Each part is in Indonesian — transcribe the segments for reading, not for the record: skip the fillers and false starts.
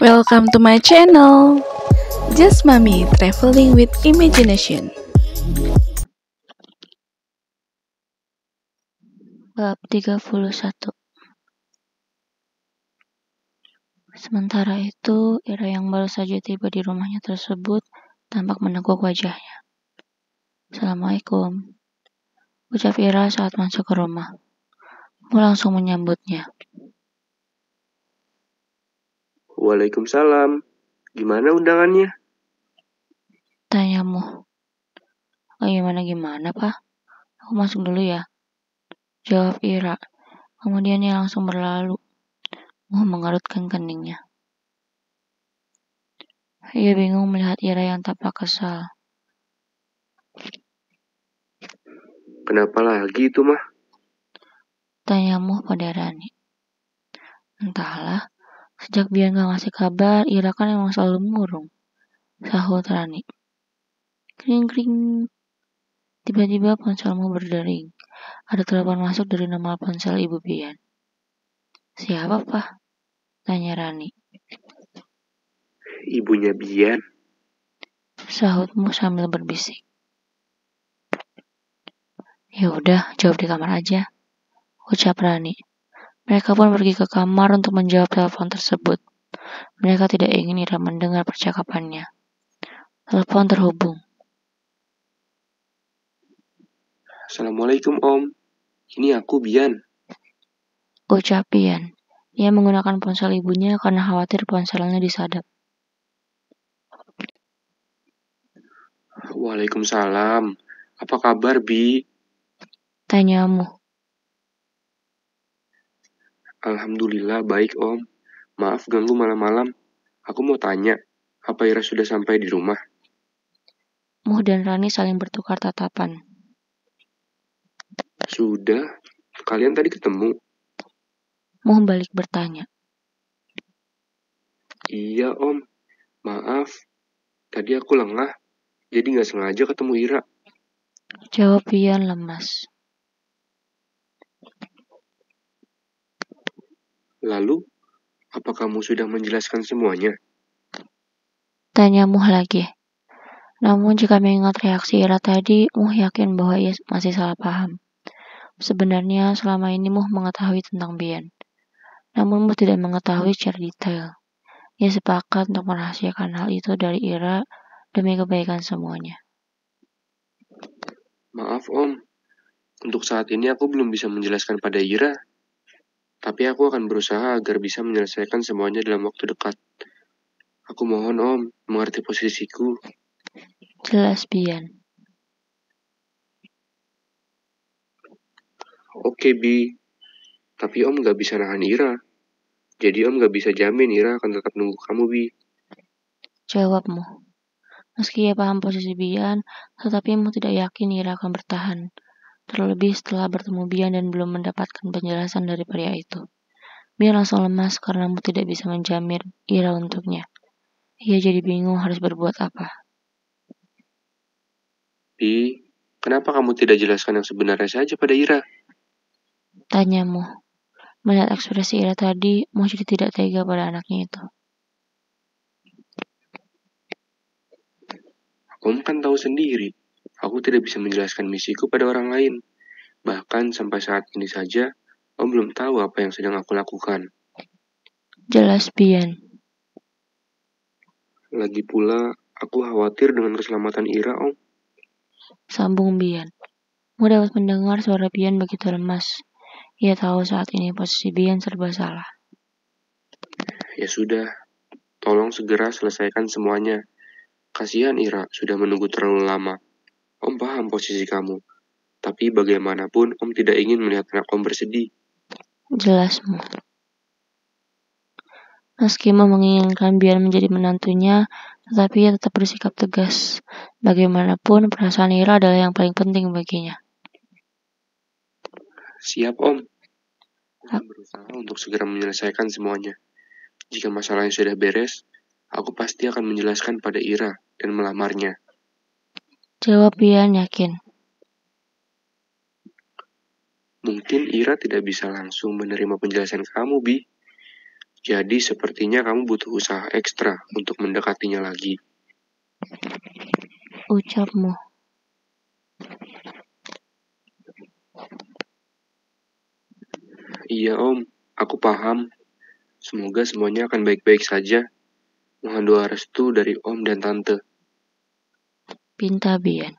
Welcome to my channel, Just Mami Traveling with Imagination. Bab 31. Sementara itu, Ira yang baru saja tiba di rumahnya tersebut tampak meneguk wajahnya. "Assalamualaikum," ucap Ira saat masuk ke rumah. Mu langsung menyambutnya. Waalaikumsalam. Gimana undangannya? Tanya Mu. Gimana, Pak? Aku masuk dulu ya, jawab Ira. Kemudian ia langsung berlalu. Mu mengerutkan keningnya. Ia bingung melihat Ira yang tampak kesal. Kenapa lagi itu, Mah? Tanya Mu pada Rani. Entahlah, sejak Bian gak ngasih kabar, Ira kan emang selalu murung, sahut Rani. Kring-kring. Tiba-tiba ponselmu berdering. Ada telepon masuk dari nomor ponsel Ibu Bian. "Siapa, Pak?" tanya Rani. Ibunya Bian. Sahutmu sambil berbisik. "Ya udah, jawab di kamar aja," ucap Rani. Mereka pun pergi ke kamar untuk menjawab telepon tersebut. Mereka tidak ingin Ira mendengar percakapannya. Telepon terhubung. Assalamualaikum, Om. Ini aku, Bian. Ucap Bian. Ia menggunakan ponsel ibunya karena khawatir ponselnya disadap. Waalaikumsalam. Apa kabar, Bi? Tanyamu. Alhamdulillah baik, Om. Maaf ganggu malam-malam. Aku mau tanya, apa Ira sudah sampai di rumah? Muh dan Rani saling bertukar tatapan. Sudah. Kalian tadi ketemu? Muh balik bertanya. Iya, Om. Maaf. Tadi aku lengah, jadi nggak sengaja ketemu Ira. Jawab Bian lemas. Lalu, apa kamu sudah menjelaskan semuanya? Tanya Muh lagi. Namun jika mengingat reaksi Ira tadi, Muh yakin bahwa ia masih salah paham. Sebenarnya selama ini Muh mengetahui tentang Bian. Namun Muh tidak mengetahui secara detail. Ia sepakat untuk merahasiakan hal itu dari Ira demi kebaikan semuanya. Maaf, Om. Untuk saat ini aku belum bisa menjelaskan pada Ira. Tapi aku akan berusaha agar bisa menyelesaikan semuanya dalam waktu dekat. Aku mohon Om, mengerti posisiku. Jelas Bian. Oke, Bi. Tapi Om gak bisa nahan Ira. Jadi Om gak bisa jamin Ira akan tetap nunggu kamu, Bi. Jawab Muh. Meski ia paham posisi Bian, tetapi Muh tidak yakin Ira akan bertahan. Terlebih setelah bertemu Bian dan belum mendapatkan penjelasan dari pria itu. Bian langsung lemas karena Muh tidak bisa menjamin Ira untuknya. Ia jadi bingung harus berbuat apa. Bi, kenapa kamu tidak jelaskan yang sebenarnya saja pada Ira? Tanya Muh. Melihat ekspresi Ira tadi, Muh jadi tidak tega pada anaknya itu. Om kan tahu sendiri, aku tidak bisa menjelaskan misiku pada orang lain. Bahkan sampai saat ini saja, Om belum tahu apa yang sedang aku lakukan. Jelas Bian. Lagi pula, aku khawatir dengan keselamatan Ira, Om. Sambung Bian. Muh dapat mendengar suara Bian begitu lemas. Ia tahu saat ini posisi Bian serba salah. Ya sudah, tolong segera selesaikan semuanya. Kasihan Ira, sudah menunggu terlalu lama. Om paham posisi kamu. Tapi bagaimanapun, Om tidak ingin melihat anak Om bersedih. Jelas Muh. Meski Muh menginginkan Bian menjadi menantunya, tetapi ia tetap bersikap tegas. Bagaimanapun, perasaan Ira adalah yang paling penting baginya. Siap, Om. Aku akan berusaha untuk segera menyelesaikan semuanya. Jika masalahnya sudah beres, aku pasti akan menjelaskan pada Ira dan melamarnya. Jawab Bian yakin. Mungkin Ira tidak bisa langsung menerima penjelasan kamu, Bi. Jadi sepertinya kamu butuh usaha ekstra untuk mendekatinya lagi. Ucapmu. Iya Om, aku paham. Semoga semuanya akan baik-baik saja. Mohon doa restu dari Om dan Tante. Pinta Bian.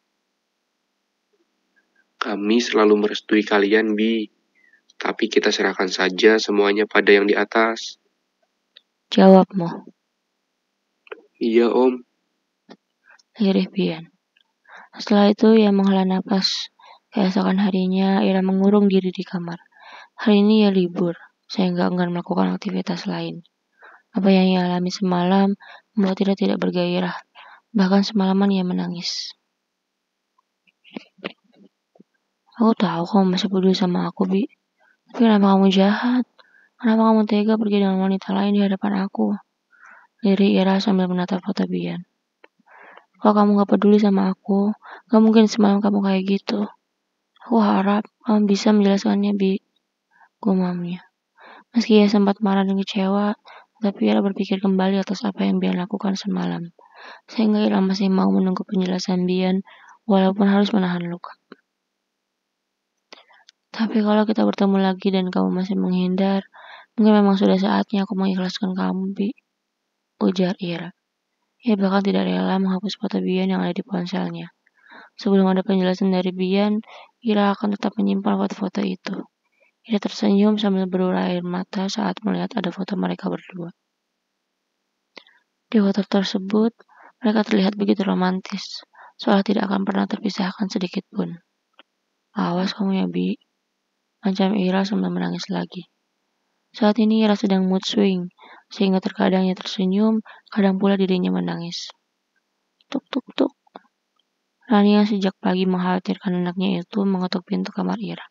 Kami selalu merestui kalian, Bi. Tapi kita serahkan saja semuanya pada yang di atas. Jawabmu. Iya Om. Lirih Bian. Setelah itu ia menghela napas. Keesokan harinya Ira mengurung diri di kamar. Hari ini ia libur, sehingga enggan melakukan aktivitas lain. Apa yang ia alami semalam membuat Ira tidak bergairah. Bahkan semalaman ia menangis. Aku tahu kamu masih peduli sama aku, Bi. Tapi kenapa kamu jahat? Kenapa kamu tega pergi dengan wanita lain di hadapan aku? Lirih Ira sambil menatap foto Bian. Kalau kamu gak peduli sama aku, gak mungkin semalam kamu kayak gitu. Aku harap kamu bisa menjelaskannya, Bi. Gumamnya. Meski ia sempat marah dan kecewa, tapi Ira berpikir kembali atas apa yang Bian lakukan semalam. Sehingga Ira masih mau menunggu penjelasan Bian, walaupun harus menahan luka. Tapi kalau kita bertemu lagi dan kamu masih menghindar, mungkin memang sudah saatnya aku mengikhlaskan kamu, Bi. Ujar Ira. Ia bahkan tidak rela menghapus foto Bian yang ada di ponselnya. Sebelum ada penjelasan dari Bian, Ira akan tetap menyimpan foto-foto itu. Ira tersenyum sambil berurai air mata saat melihat ada foto mereka berdua. Di foto tersebut, mereka terlihat begitu romantis, seolah tidak akan pernah terpisahkan sedikit pun. Awas kamu ya, Bi. Ancam Ira sambil menangis lagi. Saat ini Ira sedang mood swing, sehingga terkadang ia tersenyum, kadang pula dirinya menangis. Tuk tuk tuk. Rani yang sejak pagi mengkhawatirkan anaknya itu mengetuk pintu kamar Ira.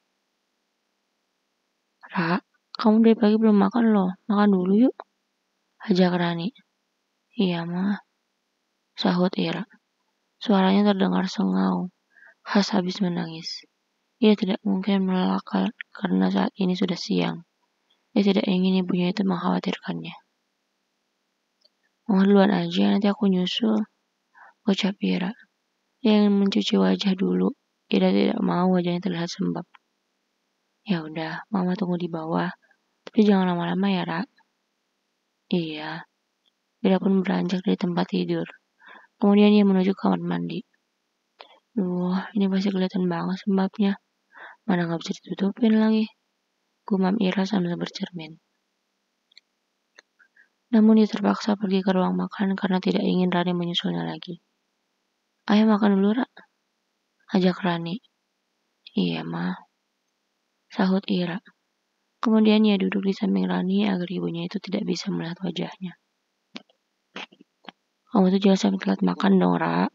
Ra, kamu dari pagi belum makan loh, makan dulu yuk. Ajak Rani. Iya mah, sahut Ira. Suaranya terdengar sengau, khas habis menangis. Ia tidak mungkin menolak karena saat ini sudah siang. Ia tidak ingin ibunya itu mengkhawatirkannya. Mau duluan aja, nanti aku nyusul, ucap Ira. Ia ingin mencuci wajah dulu. Ira tidak mau wajahnya terlihat sembab. Ya udah, Mama tunggu di bawah. Tapi jangan lama-lama ya, Ra. Iya. Ira pun beranjak dari tempat tidur. Kemudian ia menuju kamar mandi. Duh, ini pasti kelihatan banget sembabnya. Mana nggak bisa ditutupin lagi. Gumam Ira sambil bercermin. Namun dia terpaksa pergi ke ruang makan karena tidak ingin Rani menyusulnya lagi. Ayo makan dulu, Ra. Ajak Rani. Iya, Ma. Sahut Ira. Kemudian ia duduk di samping Rani agar ibunya itu tidak bisa melihat wajahnya. Kamu tuh jangan sampai telat makan dong, Ra.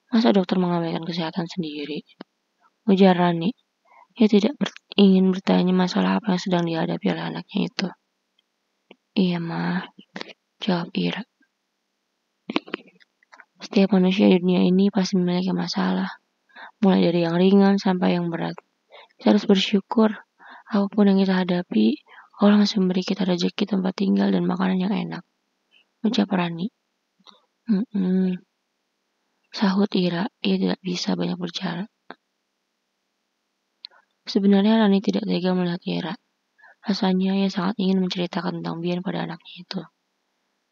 Masa dokter mengabaikan kesehatan sendiri? Ujar Rani. Ia tidak ingin bertanya masalah apa yang sedang dihadapi oleh anaknya itu. Iya, Ma. Jawab Ira. Setiap manusia di dunia ini pasti memiliki masalah. Mulai dari yang ringan sampai yang berat. Kita harus bersyukur. Apapun yang kita hadapi, Allah masih memberi kita rezeki tempat tinggal dan makanan yang enak. Ucap Rani. Sahut Ira, ia tidak bisa banyak bicara. Sebenarnya Rani tidak tega melihat Ira. Rasanya ia sangat ingin menceritakan tentang Bian pada anaknya itu.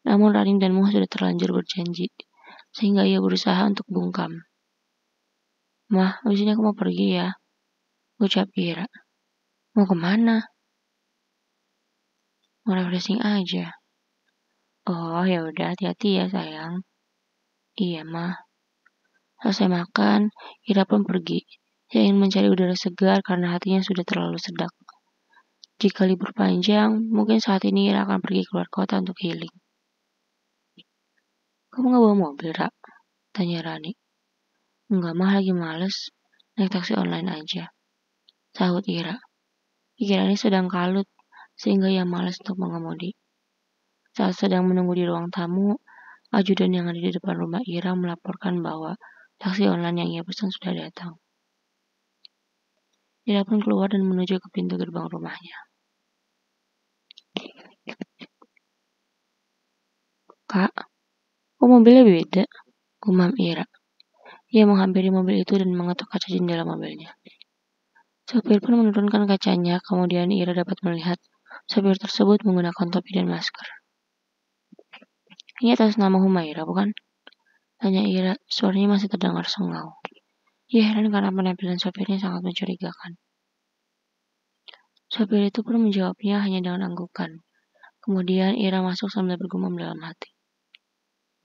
Namun Rani dan Muh sudah terlanjur berjanji, sehingga ia berusaha untuk bungkam. Mah, abis ini aku mau pergi ya, ucap Ira. Mau kemana? Mau refreshing aja. Oh, ya udah, hati-hati ya sayang. Iya, Mah. Selesai makan, Ira pun pergi. Ia ingin mencari udara segar karena hatinya sudah terlalu sedak. Jika libur panjang, mungkin saat ini Ira akan pergi keluar kota untuk healing. Kamu gak bawa mobil, Ra? Tanya Rani. Enggak, Mah, lagi males. Naik taksi online aja. Sahut Ira. Pikirannya sedang kalut, sehingga ia malas untuk mengemudi. Saat sedang menunggu di ruang tamu, ajudan yang ada di depan rumah Ira melaporkan bahwa taksi online yang ia pesan sudah datang. Ira pun keluar dan menuju ke pintu gerbang rumahnya. Kak, kok mobilnya beda? Gumam Ira. Ia menghampiri mobil itu dan mengetuk kaca jendela mobilnya. Sopir pun menurunkan kacanya, kemudian Ira dapat melihat sopir tersebut menggunakan topi dan masker. Ini atas nama Humaira, bukan? Tanya Ira, suaranya masih terdengar sengau. Ia heran karena penampilan sopirnya sangat mencurigakan. Sopir itu pun menjawabnya hanya dengan anggukan. Kemudian Ira masuk sambil bergumam dalam hati.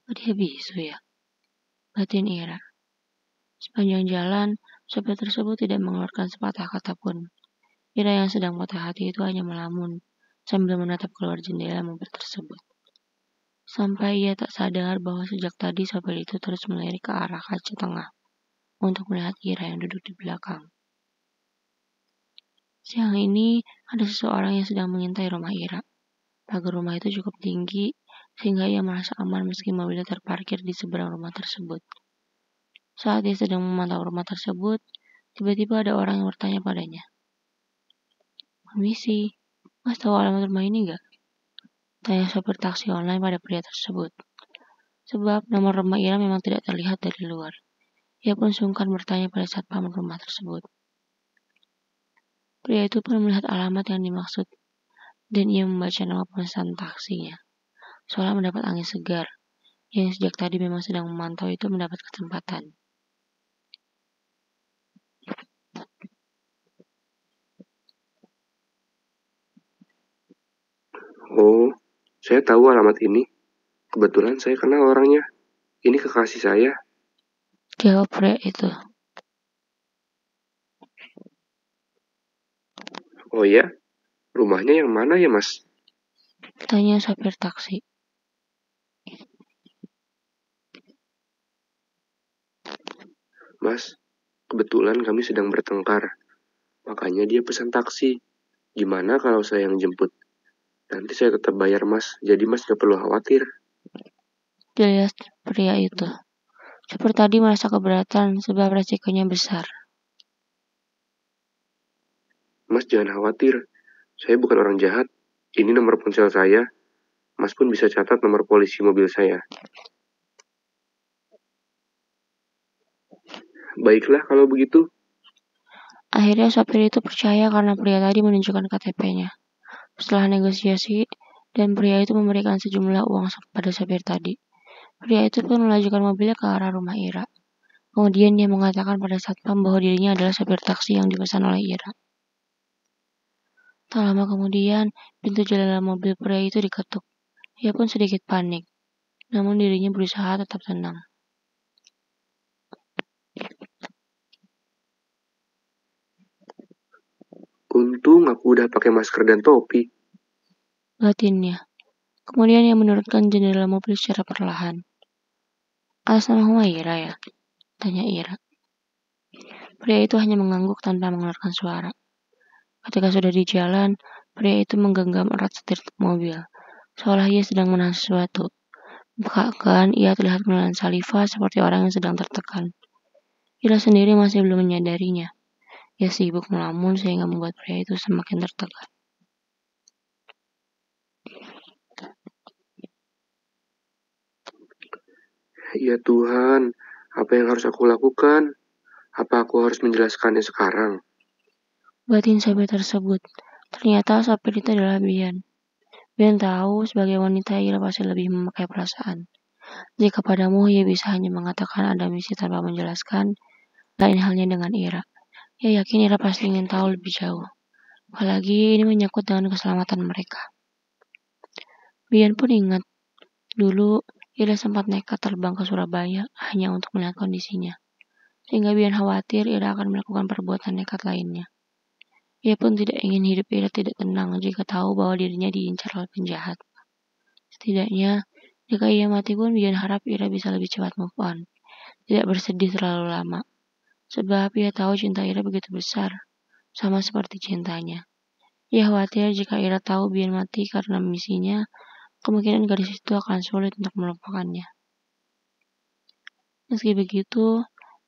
Oh, dia bisu ya? Batin Ira. Sepanjang jalan, sopir tersebut tidak mengeluarkan sepatah kata pun. Ira yang sedang patah hati itu hanya melamun, sambil menatap keluar jendela mobil tersebut. Sampai ia tak sadar bahwa sejak tadi sopir itu terus melirik ke arah kaca tengah, untuk melihat Ira yang duduk di belakang. Siang ini, ada seseorang yang sedang mengintai rumah Ira. Pagar rumah itu cukup tinggi, sehingga ia merasa aman meski mobilnya terparkir di seberang rumah tersebut. Saat dia sedang memantau rumah tersebut, tiba-tiba ada orang yang bertanya padanya. "Permisi, Mas tahu alamat rumah ini nggak?" Tanya sopir taksi online pada pria tersebut. Sebab nomor rumah Ira memang tidak terlihat dari luar. Ia pun sungkan bertanya pada satpam rumah tersebut. Pria itu pun melihat alamat yang dimaksud, dan ia membaca nama pemesan taksinya. Seolah mendapat angin segar, yang sejak tadi memang sedang memantau itu mendapat kesempatan. Oh, saya tahu alamat ini. Kebetulan saya kenal orangnya. Ini kekasih saya. Jawab pria itu. Oh ya? Rumahnya yang mana ya, Mas? Tanya sopir taksi. Mas, kebetulan kami sedang bertengkar. Makanya dia pesan taksi. Gimana kalau saya yang jemput? Nanti saya tetap bayar, Mas. Jadi Mas gak perlu khawatir. Jelas pria itu. Sopir tadi merasa keberatan sebab resikonya besar. Mas jangan khawatir. Saya bukan orang jahat. Ini nomor ponsel saya. Mas pun bisa catat nomor polisi mobil saya. Baiklah kalau begitu. Akhirnya sopir itu percaya karena pria tadi menunjukkan KTP-nya. Setelah negosiasi, dan pria itu memberikan sejumlah uang pada sopir tadi. Pria itu pun melajukan mobilnya ke arah rumah Ira. Kemudian dia mengatakan pada satpam bahwa dirinya adalah sopir taksi yang dipesan oleh Ira. Tak lama kemudian, pintu jendela mobil pria itu diketuk. Ia pun sedikit panik, namun dirinya berusaha tetap tenang. Untung aku udah pakai masker dan topi. Batinnya. Kemudian ia menurunkan jendela mobil secara perlahan. Atas nama Humaira ya? Tanya Ira. Pria itu hanya mengangguk tanpa mengeluarkan suara. Ketika sudah di jalan, pria itu menggenggam erat setir mobil, seolah ia sedang menahan sesuatu. Bahkan ia terlihat menelan saliva seperti orang yang sedang tertekan. Ira sendiri masih belum menyadarinya. Ia sibuk melamun sehingga membuat pria itu semakin tertekan. Ya Tuhan, apa yang harus aku lakukan? Apa aku harus menjelaskannya sekarang? Batin sopir tersebut. Ternyata sopir itu adalah Bian. Bian tahu sebagai wanita Ira pasti lebih memakai perasaan. Jika padamu ia bisa hanya mengatakan ada misi tanpa menjelaskan, lain halnya dengan Ira. Ia yakin Ira pasti ingin tahu lebih jauh. Apalagi ini menyangkut dengan keselamatan mereka. Bian pun ingat, dulu Ira sempat nekat terbang ke Surabaya hanya untuk melihat kondisinya. Sehingga Bian khawatir Ira akan melakukan perbuatan nekat lainnya. Ia pun tidak ingin hidup Ira tidak tenang jika tahu bahwa dirinya diincar oleh penjahat. Setidaknya, jika ia mati pun Bian harap Ira bisa lebih cepat move on. Tidak bersedih terlalu lama. Sebab ia tahu cinta Ira begitu besar, sama seperti cintanya. Ia khawatir jika Ira tahu Bian mati karena misinya, kemungkinan gadis itu akan sulit untuk melupakannya. Meski begitu,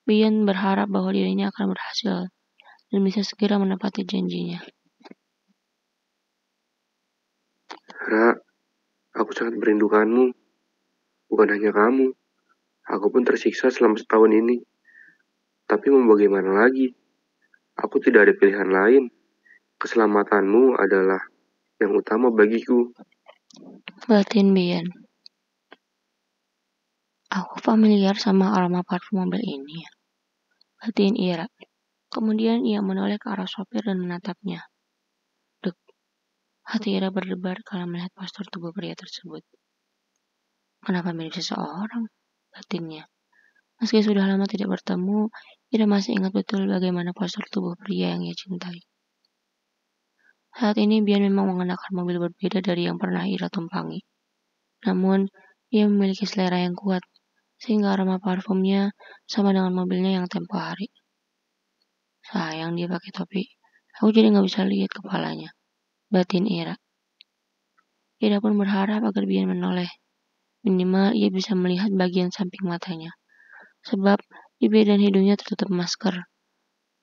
Bian berharap bahwa dirinya akan berhasil dan bisa segera menepati janjinya. Ra, aku sangat merindukanmu. Bukan hanya kamu, aku pun tersiksa selama setahun ini. Tapi mau bagaimana lagi? Aku tidak ada pilihan lain. Keselamatanmu adalah yang utama bagiku. Batin Bian. Aku familiar sama aroma parfum mobil ini ya. Batin Ira. Kemudian ia menoleh ke arah sopir dan menatapnya. Dek, hati Ira berdebar kalau melihat postur tubuh pria tersebut. Kenapa mirip seseorang? Batinnya. Meski sudah lama tidak bertemu, Ira masih ingat betul bagaimana postur tubuh pria yang ia cintai. Saat ini Bian memang mengenakan mobil berbeda dari yang pernah Ira tumpangi. Namun, ia memiliki selera yang kuat, sehingga aroma parfumnya sama dengan mobilnya yang tempo hari. Sayang dia pakai topi. Aku jadi nggak bisa lihat kepalanya. Batin Ira. Ira pun berharap agar Bian menoleh. Minimal ia bisa melihat bagian samping matanya. Sebab bibir dan hidungnya tertutup masker.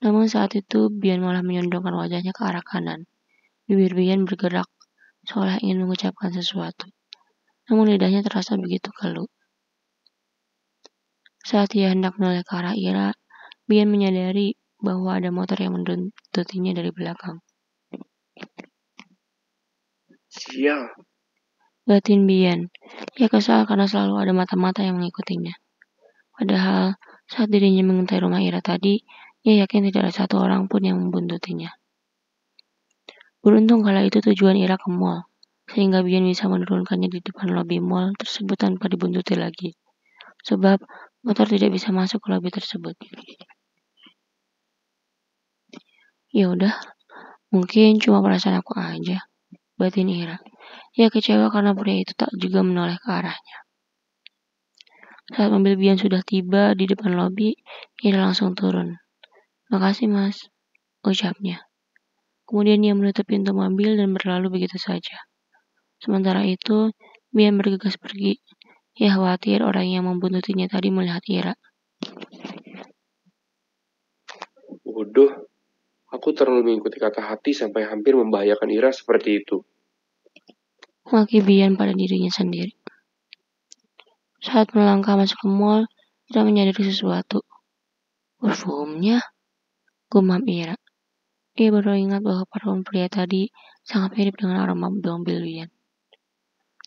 Namun saat itu Bian malah menyondongkan wajahnya ke arah kanan. Bibir Bian bergerak, seolah ingin mengucapkan sesuatu. Namun lidahnya terasa begitu keluh. Saat ia hendak menoleh ke arah Ira, Bian menyadari bahwa ada motor yang menduntutinya dari belakang. Sial, Batin Bian. Ia kesal karena selalu ada mata-mata yang mengikutinya. Padahal saat dirinya mengintai rumah Ira tadi, ia yakin tidak ada satu orang pun yang membuntutinya. Beruntung kala itu tujuan Ira ke mall, sehingga Bian bisa menurunkannya di depan lobi mall tersebut tanpa dibuntuti lagi. Sebab motor tidak bisa masuk ke lobi tersebut. Ya udah, mungkin cuma perasaan aku aja. Batin Ira. Ia kecewa karena pria itu tak juga menoleh ke arahnya. Saat mobil Bian sudah tiba di depan lobi, Ira langsung turun. Makasih mas, ucapnya. Kemudian ia menutup pintu mobil dan berlalu begitu saja. Sementara itu, Bian bergegas pergi. Ia khawatir orang yang membuntutinya tadi melihat Ira. bodoh. Aku terlalu mengikuti kata hati sampai hampir membahayakan Ira seperti itu. Maki Bian pada dirinya sendiri. Saat melangkah masuk ke mall, Ira menyadari sesuatu. Parfumnya, gumam Ira. Ia baru ingat bahwa parfum pria tadi sangat mirip dengan aroma mobil Bian.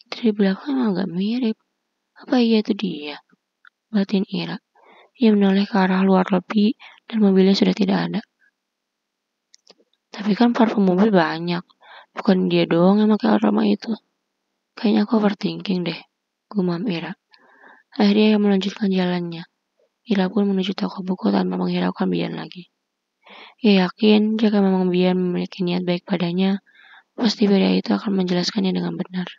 Dari belakang emang agak mirip. Apa iya itu dia? Batin Ira. Ia menoleh ke arah luar lobi dan mobilnya sudah tidak ada. Tapi kan parfum mobil banyak. Bukan dia doang yang pakai aroma itu. Kayaknya aku overthinking deh, gumam Ira. Akhirnya ia melanjutkan jalannya. Ira pun menuju toko buku tanpa menghiraukan Bian lagi. Ia yakin jika memang Bian memiliki niat baik padanya, pasti pria itu akan menjelaskannya dengan benar.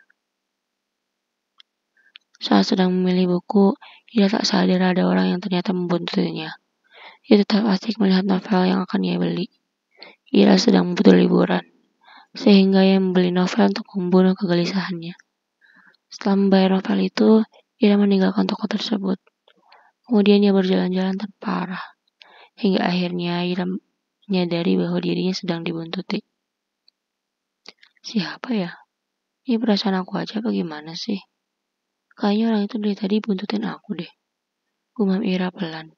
Saat sedang memilih buku, ia tak sadar ada orang yang ternyata membuntutinya. Ia tetap asik melihat novel yang akan ia beli. Ira sedang butuh liburan, sehingga ia membeli novel untuk membunuh kegelisahannya. Setelah membayar novel itu, Ira meninggalkan toko tersebut. Kemudian ia berjalan-jalan tanpa arah, hingga akhirnya Ira menyadari bahwa dirinya sedang dibuntuti. Siapa ya? Ini perasaan aku aja apa gimana sih? Kayaknya orang itu dari tadi buntutin aku deh. Gumam Ira pelan.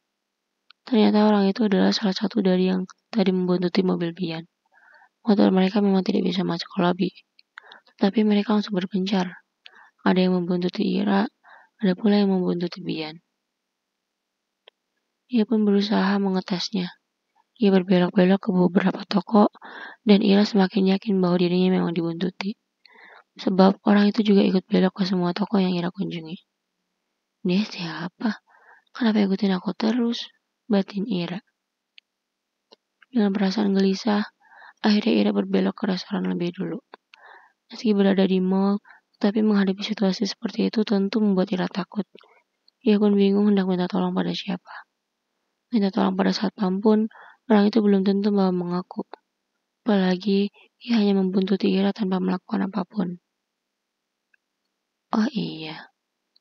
Ternyata orang itu adalah salah satu dari yang tadi membuntuti mobil Bian. Motor mereka memang tidak bisa masuk ke lobi, tapi mereka langsung berpencar. Ada yang membuntuti Ira, ada pula yang membuntuti Bian. Ia pun berusaha mengetesnya. Ia berbelok-belok ke beberapa toko, dan Ira semakin yakin bahwa dirinya memang dibuntuti. Sebab orang itu juga ikut belok ke semua toko yang Ira kunjungi. Dia siapa? Kenapa ikutin aku terus? Batin Ira. Dengan perasaan gelisah, akhirnya Ira berbelok ke restoran lebih dulu. Meski berada di mall, tapi menghadapi situasi seperti itu tentu membuat Ira takut. Ia pun bingung hendak minta tolong pada siapa. Minta tolong pada satpam pun, orang itu belum tentu mau mengaku. Apalagi, ia hanya membuntuti Ira tanpa melakukan apapun. Oh iya,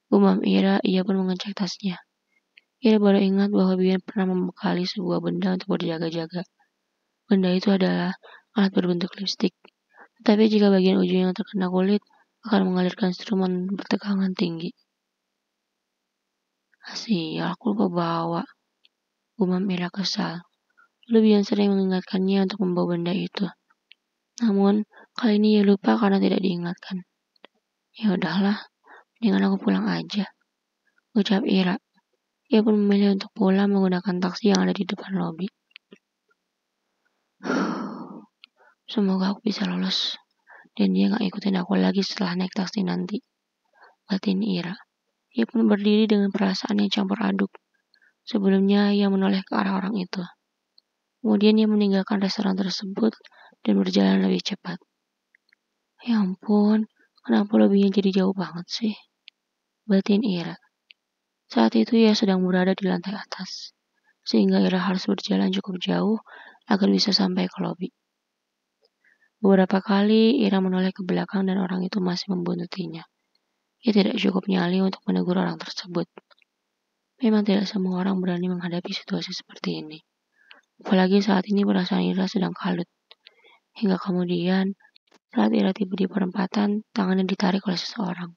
gumam Ira, ia pun mengecek tasnya. Ira baru ingat bahwa Bian pernah membekali sebuah benda untuk berjaga-jaga. Benda itu adalah alat berbentuk lipstik. Tetapi jika bagian ujung yang terkena kulit, akan mengalirkan strumen bertegangan tinggi. Sial, aku lupa bawa. Gumam Ira kesal. Lalu Bian sering mengingatkannya untuk membawa benda itu. Namun, kali ini ia lupa karena tidak diingatkan. Ya udahlah, mendingan aku pulang aja, ucap Ira. Ia pun memilih untuk pulang menggunakan taksi yang ada di depan lobi. Semoga aku bisa lolos dan dia gak ikutin aku lagi setelah naik taksi nanti, batin Ira. Ia pun berdiri dengan perasaan yang campur aduk. Sebelumnya ia menoleh ke arah orang itu. Kemudian ia meninggalkan restoran tersebut dan berjalan lebih cepat. Ya ampun, kenapa lobinya jadi jauh banget sih? Batin Ira. Saat itu ia sedang berada di lantai atas, sehingga Ira harus berjalan cukup jauh agar bisa sampai ke lobi. Beberapa kali Ira menoleh ke belakang dan orang itu masih membuntuti-nya. Ia tidak cukup nyali untuk menegur orang tersebut. Memang tidak semua orang berani menghadapi situasi seperti ini. Apalagi saat ini perasaan Ira sedang kalut. Hingga kemudian, saat Ira tiba di perempatan, tangannya ditarik oleh seseorang.